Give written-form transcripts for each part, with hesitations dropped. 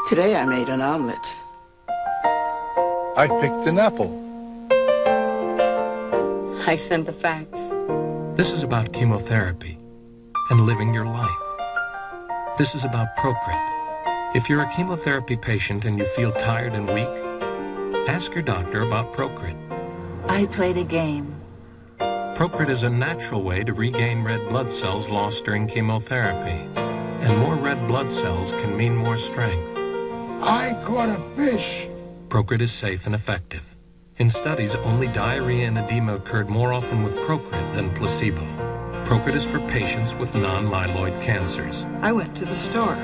Today I made an omelet. I picked an apple. I sent the fax. This is about chemotherapy and living your life. This is about Procrit. If you're a chemotherapy patient and you feel tired and weak, ask your doctor about Procrit. I played a game. Procrit is a natural way to regain red blood cells lost during chemotherapy. And more red blood cells can mean more strength. I caught a fish. Procrit is safe and effective. In studies, only diarrhea and edema occurred more often with Procrit than placebo. Procrit is for patients with non-myeloid cancers. I went to the store.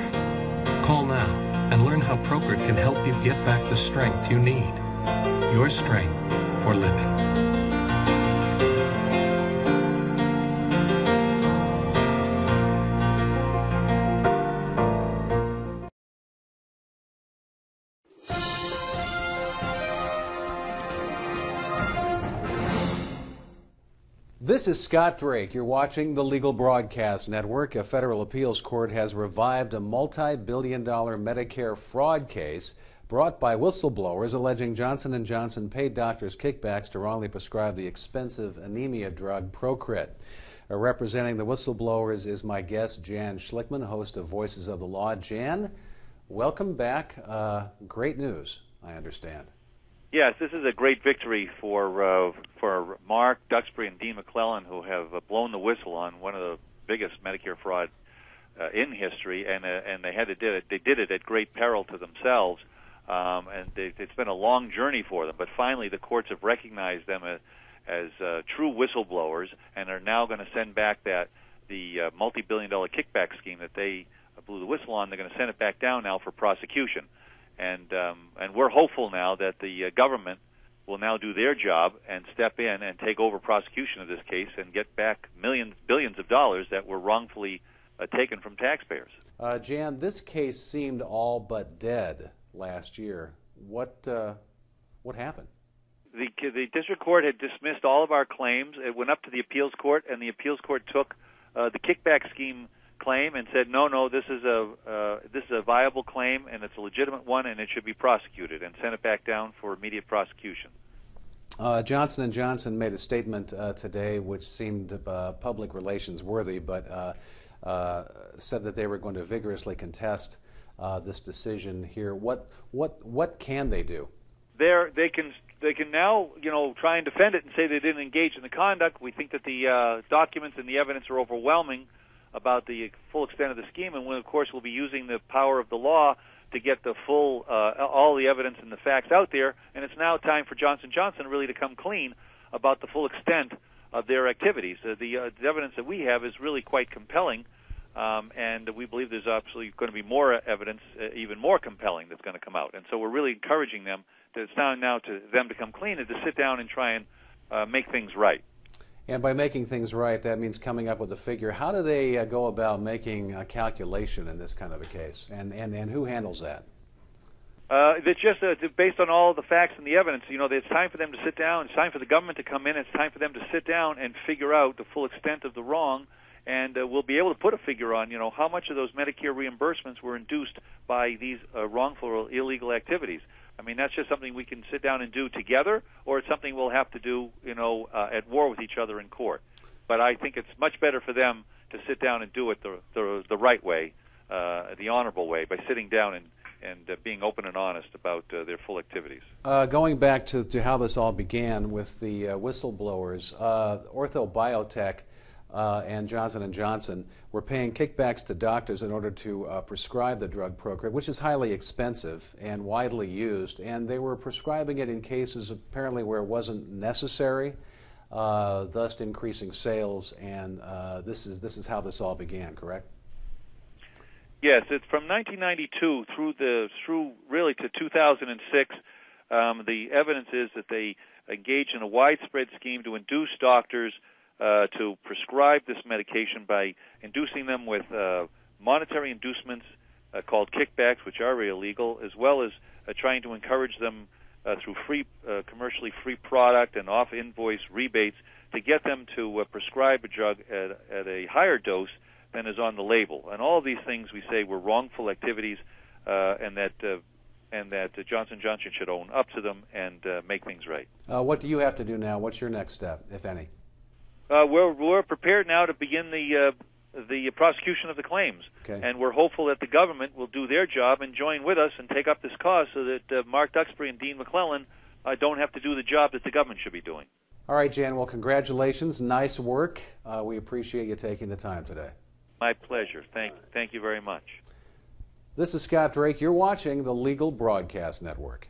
Call now and learn how Procrit can help you get back the strength you need. Your strength for living. This is Scott Drake. You're watching the Legal Broadcast Network. A federal appeals court has revived a multi-billion-dollar Medicare fraud case brought by whistleblowers alleging Johnson & Johnson paid doctors kickbacks to wrongly prescribe the expensive anemia drug Procrit. Representing the whistleblowers is my guest, Jan Schlickman, host of Voices of the Law. Jan, welcome back. Great news, I understand. Yes, this is a great victory for Mark Duxbury and Dean McClellan, who have blown the whistle on one of the biggest Medicare fraud in history, and they had to do it. They did it at great peril to themselves, and it's been a long journey for them. But finally, the courts have recognized them as true whistleblowers, and are now going to send back the multi-billion-dollar kickback scheme that they blew the whistle on. They're going to send it back down now for prosecution. And we're hopeful now that the government will now do their job and step in and take over prosecution of this case and get back billions of dollars that were wrongfully taken from taxpayers. Jan, this case seemed all but dead last year. What happened? The district court had dismissed all of our claims. It went up to the appeals court, and the appeals court took the kickback scheme claim and said, no, this is a viable claim, and it's a legitimate one, and it should be prosecuted, and sent it back down for immediate prosecution. Johnson & Johnson made a statement today which seemed public relations worthy, but said that they were going to vigorously contest this decision here. What can they do? They can now, try and defend it and say they didn't engage in the conduct. We think that the documents and the evidence are overwhelming about the full extent of the scheme, and we, of course, will be using the power of the law to get the full, all the evidence and the facts out there. And it's now time for Johnson & Johnson really to come clean about the full extent of their activities. The evidence that we have is really quite compelling, and we believe there's absolutely going to be more evidence, even more compelling, that's going to come out. And so we're really encouraging them that it's time now to them to come clean and to sit down and try and make things right. And by making things right, that means coming up with a figure. How do they go about making a calculation in this kind of a case, and who handles that? It's just based on all the facts and the evidence. It's time for them to sit down. It's time for the government to come in. It's time for them to sit down and figure out the full extent of the wrong, and we'll be able to put a figure on, how much of those Medicare reimbursements were induced by these wrongful or illegal activities. I mean, that's just something we can sit down and do together, or it's something we'll have to do, at war with each other in court. But I think it's much better for them to sit down and do it the right way, the honorable way, by sitting down and being open and honest about their full activities. Going back to how this all began with the whistleblowers, Ortho Biotech and Johnson & Johnson were paying kickbacks to doctors in order to prescribe the drug Procrit, which is highly expensive and widely used, and they were prescribing it in cases apparently where it wasn't necessary, thus increasing sales, and this is how this all began, correct? Yes, it's from 1992 through really to 2006. The evidence is that they engaged in a widespread scheme to induce doctors to prescribe this medication by inducing them with monetary inducements called kickbacks, which are illegal, as well as trying to encourage them through commercially free product and off-invoice rebates to get them to prescribe a drug at a higher dose than is on the label. And all of these things we say were wrongful activities and that Johnson & Johnson should own up to them and make things right. What do you have to do now? What's your next step, if any? We're prepared now to begin the prosecution of the claims, and we're hopeful that the government will do their job and join with us and take up this cause so that Mark Duxbury and Dean McClellan don't have to do the job that the government should be doing. All right, Jan. Well, congratulations. Nice work. We appreciate you taking the time today. My pleasure. Thank you very much. This is Scott Drake. You're watching the Legal Broadcast Network.